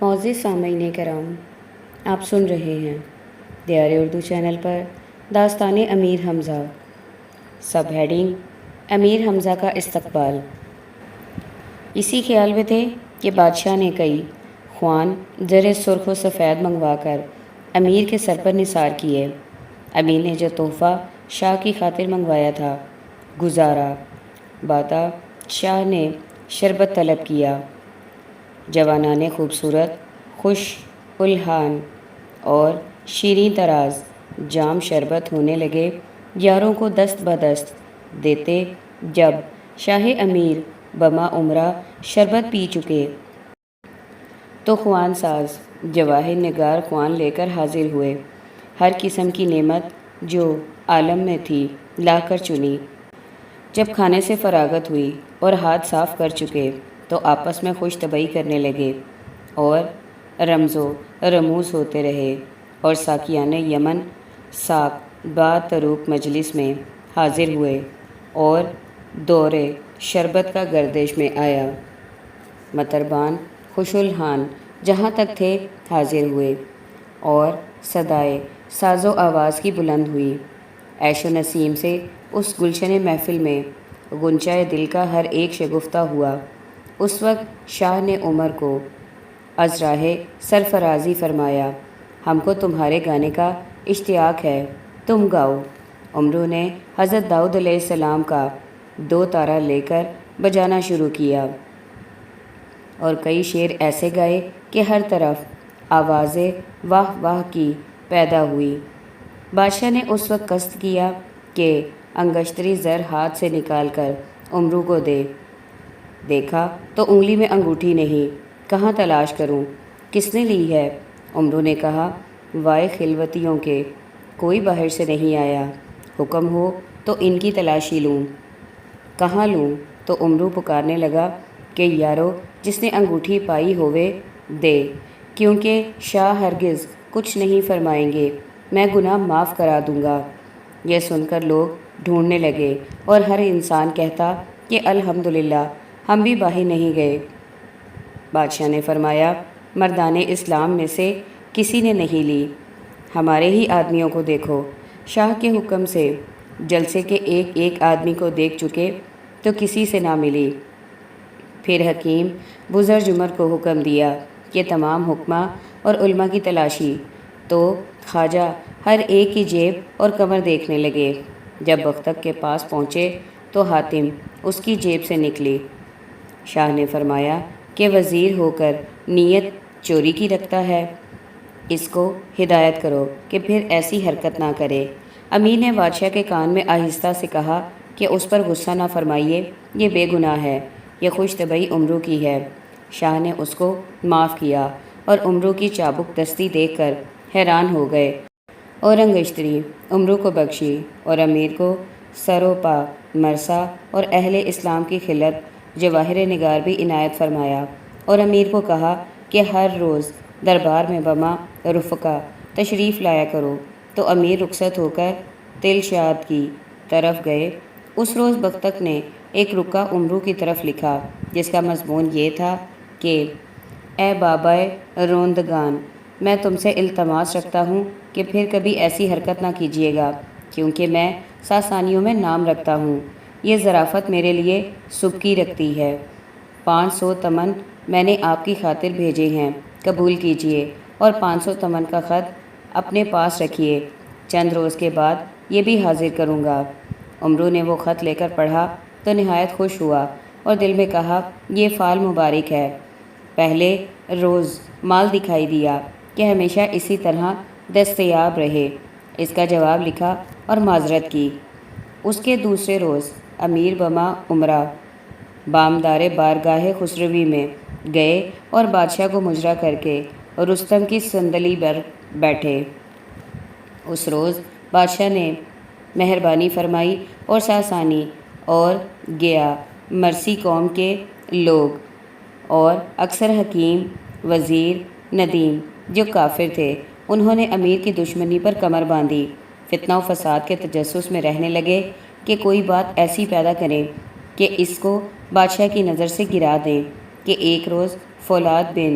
معزز سامعین کرام، آپ سن رہے ہیں دیار اردو چینل پر داستان امیر حمزہ، سب ہیڈنگ امیر حمزہ کا استقبال۔ اسی خیال میں تھے کہ بادشاہ نے کئی خوان زر سرخ و سفید منگوا کر امیر کے سر پر نثار کیے۔ امیر نے جو تحفہ شاہ کی خاطر منگوایا تھا گزارا۔ بادہ شاہ نے شربت طلب کیا۔ جوانان خوبصورت خوش الحان اور شیریں طراز جام شربت ہونے لگے، یاروں کو دست بدست دیتے۔ جب شاہ امیر بما عمرہ شربت پی چکے تو خوان ساز جواہر نگار خوان لے کر حاضر ہوئے۔ ہر قسم کی نعمت جو عالم میں تھی لا کر چنی۔ جب کھانے سے فراغت ہوئی اور ہاتھ صاف کر چکے تو آپس میں خوش طبعی کرنے لگے اور رمز و رموز ہوتے رہے، اور ساقیان یمن ساق با تروک مجلس میں حاضر ہوئے اور دور شربت کا گردش میں آیا۔ مطربان خوش الحان جہاں تک تھے حاضر ہوئے اور صدائے ساز و آواز کی بلند ہوئی۔ عیش و نسیم سے اس گلشن محفل میں غنچۂ دل کا ہر ایک شگفتہ ہوا۔ اس وقت شاہ نے عمر کو از راہ سرفرازی فرمایا، ہم کو تمہارے گانے کا اشتیاق ہے، تم گاؤ۔ عمروں نے حضرت داؤد علیہ السلام کا دو تارہ لے کر بجانا شروع کیا اور کئی شعر ایسے گائے کہ ہر طرف آواز واہ واہ کی پیدا ہوئی۔ بادشاہ نے اس وقت قصد کیا کہ انگشتری زر ہاتھ سے نکال کر عمرو کو دے۔ دیکھا تو انگلی میں انگوٹھی نہیں، کہاں تلاش کروں، کس نے لی ہے؟ عمرو نے کہا، وائے خلوتیوں کے، کوئی باہر سے نہیں آیا، حکم ہو تو ان کی تلاشی لوں۔ کہاں لوں؟ تو عمرو پکارنے لگا کہ یارو جس نے انگوٹھی پائی ہوئے دے، کیونکہ شاہ ہرگز کچھ نہیں فرمائیں گے، میں گناہ معاف کرا دوں گا۔ یہ سن کر لوگ ڈھونڈنے لگے اور ہر انسان کہتا کہ الحمدللہ ہم بھی باہر نہیں گئے۔ بادشاہ نے فرمایا، مردان اسلام میں سے کسی نے نہیں لی، ہمارے ہی آدمیوں کو دیکھو۔ شاہ کے حکم سے جلسے کے ایک ایک آدمی کو دیکھ چکے تو کسی سے نہ ملی۔ پھر حکیم بزرج عمر کو حکم دیا کہ تمام حکماء اور علماء کی تلاشی، تو خواجہ ہر ایک کی جیب اور کمر دیکھنے لگے۔ جب بختک کے پاس پہنچے تو حاتم اس کی جیب سے نکلی۔ شاہ نے فرمایا کہ وزیر ہو کر نیت چوری کی رکھتا ہے، اس کو ہدایت کرو کہ پھر ایسی حرکت نہ کرے۔ امیر نے بادشاہ کے کان میں آہستہ سے کہا کہ اس پر غصہ نہ فرمائیے، یہ بے گناہ ہے، یہ خوش طبعی عمرو کی ہے۔ شاہ نے اس کو معاف کیا اور عمرو کی چابک دستی دیکھ کر حیران ہو گئے اور انگشتری عمرو کو بخشی اور امیر کو سر و پا مرثا اور اہل اسلام کی خلت جواہر نگار بھی عنایت فرمایا، اور امیر کو کہا کہ ہر روز دربار میں بما رفقا تشریف لایا کرو۔ تو امیر رخصت ہو کر تلشاد کی طرف گئے۔ اس روز بختک نے ایک رکا عمرو کی طرف لکھا جس کا مضمون یہ تھا کہ اے بابائے روندگان، میں تم سے التماس رکھتا ہوں کہ پھر کبھی ایسی حرکت نہ کیجیے گا، کیونکہ میں ساسانیوں میں نام رکھتا ہوں۔ یہ ظرافت میرے لیے سبکی رکھتی ہے۔ 500 تمن میں نے آپ کی خاطر بھیجے ہیں، قبول کیجیے، اور 500 تمن کا خط اپنے پاس رکھیے، چند روز کے بعد یہ بھی حاضر کروں گا۔ عمرو نے وہ خط لے کر پڑھا تو نہایت خوش ہوا اور دل میں کہا، یہ فال مبارک ہے۔ پہلے روز مال دکھائی دیا کہ ہمیشہ اسی طرح دستیاب رہے، اس کا جواب لکھا اور معذرت کی۔ اس کے دوسرے روز امیر بما عمرہ بامدار بارگاہ خسروی میں گئے اور بادشاہ کو مجرا کر کے رستم کی صندلی پر بیٹھے۔ اس روز بادشاہ نے مہربانی فرمائی اور ساسانی اور گیا مرسی قوم کے لوگ اور اکثر حکیم وزیر ندیم جو کافر تھے، انہوں نے امیر کی دشمنی پر کمر باندھی، فتنہ و فساد کے تجسس میں رہنے لگے کہ کوئی بات ایسی پیدا کریں کہ اس کو بادشاہ کی نظر سے گرا دیں۔ کہ ایک روز فولاد بن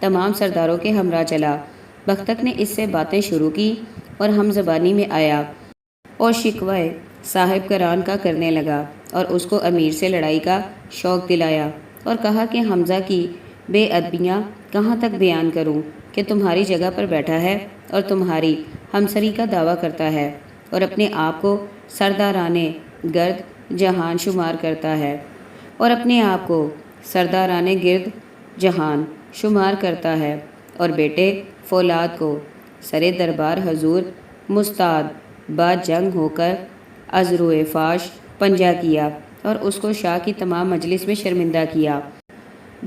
تمام سرداروں کے ہمراہ چلا۔ بختک نے اس سے باتیں شروع کی اور ہم زبانی میں آیا اور شکوہ صاحب کران کا کرنے لگا اور اس کو امیر سے لڑائی کا شوق دلایا اور کہا کہ حمزہ کی بے ادبیاں کہاں تک بیان کروں کہ تمہاری جگہ پر بیٹھا ہے اور تمہاری ہمسری کا دعویٰ کرتا ہے اور اپنے آپ کو سردارانے گرد جہان شمار کرتا ہے اور بیٹے فولاد کو سرے دربار حضور مستعد با جنگ ہو کر از روئے فاش پنجہ کیا اور اس کو شاہ کی تمام مجلس میں شرمندہ کیا۔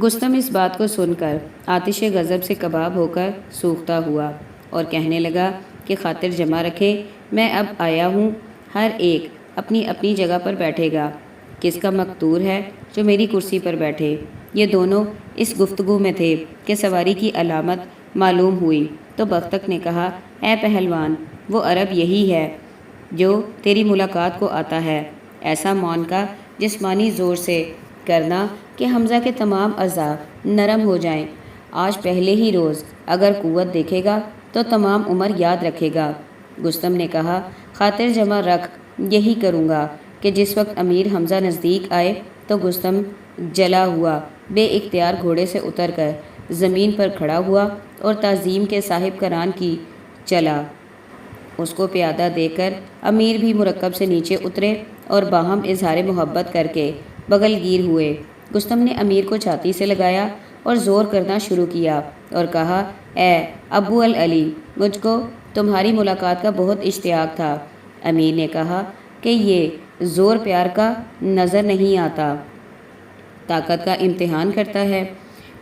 گستم اس بات کو سن کر آتش غضب سے کباب ہو کر سوختہ ہوا اور کہنے لگا کہ خاطر جمع رکھیں، میں اب آیا ہوں، ہر ایک اپنی اپنی جگہ پر بیٹھے گا۔ کس کا مقدور ہے جو میری کرسی پر بیٹھے؟ یہ دونوں اس گفتگو میں تھے کہ سواری کی علامت معلوم ہوئی تو بختک نے کہا، اے پہلوان، وہ عرب یہی ہے جو تیری ملاقات کو آتا ہے۔ ایسا مون کا جسمانی زور سے کرنا کہ حمزہ کے تمام اعضاء نرم ہو جائیں۔ آج پہلے ہی روز اگر قوت دیکھے گا تو تمام عمر یاد رکھے گا۔ گستم نے کہا، خاطر جمع رکھ، یہی کروں گا کہ جس وقت امیر حمزہ نزدیک آئے تو گستم جلا ہوا بے اختیار گھوڑے سے اتر کر زمین پر کھڑا ہوا اور تعظیم کے صاحب کران کی چلا۔ اس کو پیادہ دیکھ کر امیر بھی مرکب سے نیچے اترے اور باہم اظہار محبت کر کے بغل گیر ہوئے۔ گستم نے امیر کو چھاتی سے لگایا اور زور کرنا شروع کیا اور کہا، اے ابو العلی، مجھ کو تمہاری ملاقات کا بہت اشتیاق تھا۔ امیر نے کہا کہ یہ زور پیار کا نظر نہیں آتا، طاقت کا امتحان کرتا ہے۔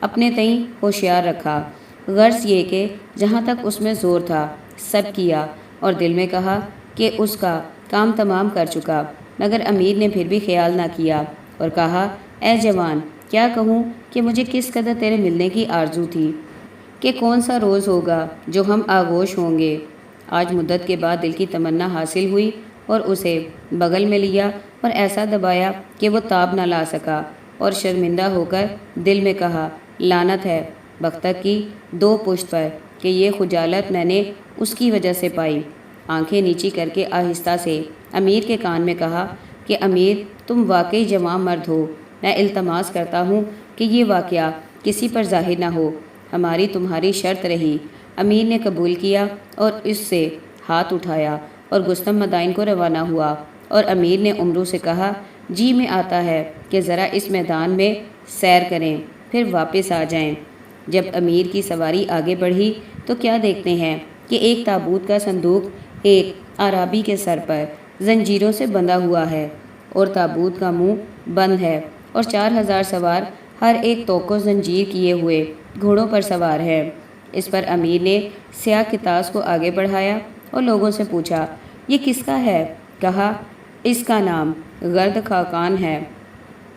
اپنے تئیں ہوشیار رکھا، غرض یہ کہ جہاں تک اس میں زور تھا سب کیا اور دل میں کہا کہ اس کا کام تمام کر چکا، مگر امیر نے پھر بھی خیال نہ کیا اور کہا، اے جوان، کیا کہوں کہ مجھے کس قدر تیرے ملنے کی آرزو تھی کہ کون سا روز ہوگا جو ہم آغوش ہوں گے۔ آج مدت کے بعد دل کی تمنا حاصل ہوئی اور اسے بغل میں لیا اور ایسا دبایا کہ وہ تاب نہ لا سکا اور شرمندہ ہو کر دل میں کہا، لعنت ہے بختک کی دو پشت پر کہ یہ خجالت میں نے اس کی وجہ سے پائی۔ آنکھیں نیچی کر کے آہستہ سے امیر کے کان میں کہا کہ امیر، تم واقعی جواں مرد ہو، میں التماس کرتا ہوں کہ یہ واقعہ کسی پر ظاہر نہ ہو، ہماری تمہاری شرط رہی۔ امیر نے قبول کیا اور اس سے ہاتھ اٹھایا اور گستم مدائن کو روانہ ہوا اور امیر نے عمرو سے کہا، جی میں آتا ہے کہ ذرا اس میدان میں سیر کریں، پھر واپس آ جائیں۔ جب امیر کی سواری آگے بڑھی تو کیا دیکھتے ہیں کہ ایک تابوت کا صندوق ایک اعرابی کے سر پر زنجیروں سے بندھا ہوا ہے اور تابوت کا منہ بند ہے اور 4000 سوار ہر ایک توق و زنجیر کیے ہوئے گھوڑوں پر سوار ہے۔ اس پر امیر نے سیاہ کتاس کو آگے بڑھایا اور لوگوں سے پوچھا، یہ کس کا ہے؟ کہا، اس کا نام غرد خاقان ہے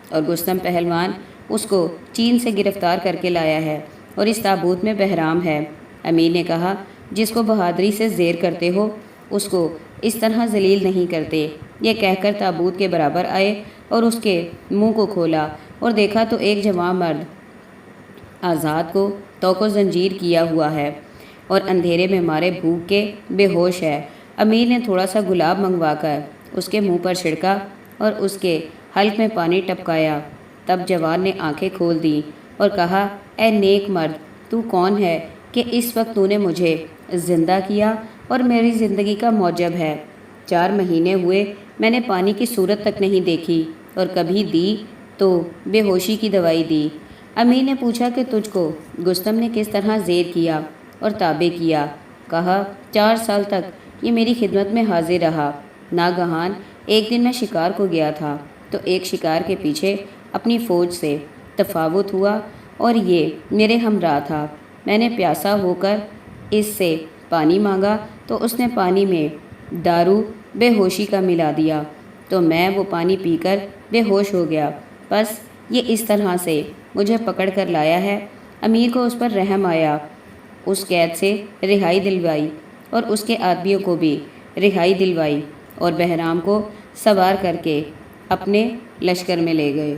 اور گستم پہلوان اس کو چین سے گرفتار کر کے لایا ہے اور اس تابوت میں بہرام ہے۔ امیر نے کہا، جس کو بہادری سے زیر کرتے ہو اس کو اس طرح ذلیل نہیں کرتے۔ یہ کہہ کر تابوت کے برابر آئے اور اس کے منہ کو کھولا اور دیکھا تو ایک جوان مرد آزاد کو توق و زنجیر کیا ہوا ہے اور اندھیرے میں مارے بھوک کے بے ہوش ہے۔ امیر نے تھوڑا سا گلاب منگوا کر اس کے منہ پر چھڑکا اور اس کے حلق میں پانی ٹپکایا۔ تب جوان نے آنکھیں کھول دیں اور کہا، اے نیک مرد، تو کون ہے کہ اس وقت تو نے مجھے زندہ کیا اور میری زندگی کا موجب ہے؟ 4 مہینے ہوئے میں نے پانی کی صورت تک نہیں دیکھی اور کبھی دی تو بے ہوشی کی دوائی دی۔ امیر نے پوچھا کہ تجھ کو گستم نے کس طرح زیر کیا اور تابع کیا؟ کہا، 4 سال تک یہ میری خدمت میں حاضر رہا۔ ناگہان ایک دن میں شکار کو گیا تھا تو ایک شکار کے پیچھے اپنی فوج سے تفاوت ہوا اور یہ میرے ہمراہ تھا۔ میں نے پیاسا ہو کر اس سے پانی مانگا تو اس نے پانی میں دارو بے ہوشی کا ملا دیا تو میں وہ پانی پی کر بے ہوش ہو گیا، بس یہ اس طرح سے مجھے پکڑ کر لایا ہے۔ امیر کو اس پر رحم آیا، اس قید سے رہائی دلوائی اور اس کے آدمیوں کو بھی رہائی دلوائی اور بہرام کو سوار کر کے اپنے لشکر میں لے گئے۔